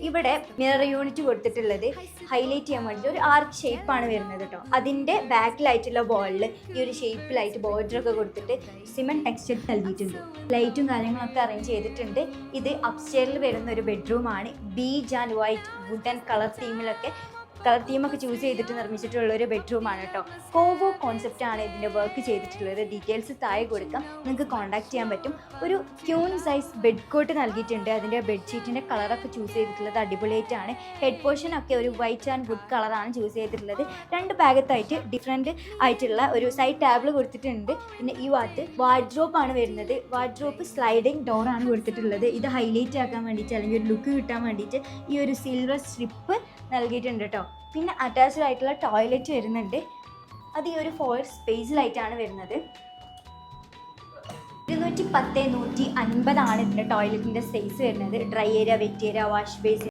ഇവിടെ mirror unit കൊടുത്തിട്ടുള്ളത് highlight ചെയ്യാൻ വേണ്ടിയിട്ട് ഒരു ആർക്ക് ഷേപ്പാണ് വരുന്നത് കേട്ടോ. അതിൻ്റെ ബാക്കിലായിട്ടുള്ള ബോളിൽ ഈ ഒരു ഷേപ്പിലായിട്ട് ബോർഡറൊക്കെ കൊടുത്തിട്ട് സിമെൻറ്റ് ടെക്സ്ചർ നൽകിയിട്ടുണ്ട്. ലൈറ്റും കാര്യങ്ങളൊക്കെ അറേഞ്ച് ചെയ്തിട്ടുണ്ട്. ഇത് അപ്സ്റ്റെയറിൽ വരുന്ന ഒരു ബെഡ്റൂമാണ്. Beige and white wood and colour തീമൊക്കെ ചൂസ് ചെയ്തിട്ട് നിർമ്മിച്ചിട്ടുള്ള ഒരു ബെഡ്റൂമാണ് കേട്ടോ. കോവോ കോൺസെപ്റ്റാണ് ഇതിൻ്റെ വർക്ക് ചെയ്തിട്ടുള്ളത്. ഡീറ്റെയിൽസ് താഴെ കൊടുക്കാം, നിങ്ങൾക്ക് കോൺടാക്ട് ചെയ്യാൻ പറ്റും. ഒരു ക്യൂൺ സൈസ് ബെഡ് കോട്ട് നൽകിയിട്ടുണ്ട്. അതിൻ്റെ ബെഡ്ഷീറ്റിൻ്റെ കളറൊക്കെ ചൂസ് ചെയ്തിട്ടുള്ളത് അടിപൊളിയായിട്ടാണ്. ഹെഡ് പോർഷനൊക്കെ ഒരു വൈറ്റ് ആൻഡ് വുഡ് കളറാണ് ചൂസ് ചെയ്തിട്ടുള്ളത്. രണ്ട് ഭാഗത്തായിട്ട് ഡിഫറെൻറ്റ് ആയിട്ടുള്ള ഒരു സൈഡ് ടേബിൾ കൊടുത്തിട്ടുണ്ട്. പിന്നെ ഈ വാർഡ്രോപ്പാണ് വരുന്നത്. വാർഡ്രോപ്പ് സ്ലൈഡിങ് ഡോറാണ് കൊടുത്തിട്ടുള്ളത്. ഇത് ഹൈലൈറ്റ് ആക്കാൻ വേണ്ടിയിട്ട് അല്ലെങ്കിൽ ഒരു ലുക്ക് കിട്ടാൻ വേണ്ടിയിട്ട് ഈ ഒരു സിൽവർ സ്ട്രിപ്പ് നൽകിയിട്ടുണ്ട് കേട്ടോ. പിന്നെ അറ്റാച്ച്ഡ് ആയിട്ടുള്ള ടോയ്ലറ്റ് വരുന്നുണ്ട്. അത് ഈ ഒരു 4 സ്പേസിലായിട്ടാണ് വരുന്നത്. 210 150 ഇതിൻ്റെ ടോയ്ലറ്റിൻ്റെ സ്പേസ് വരുന്നത്. Dry area, wet area, wash basin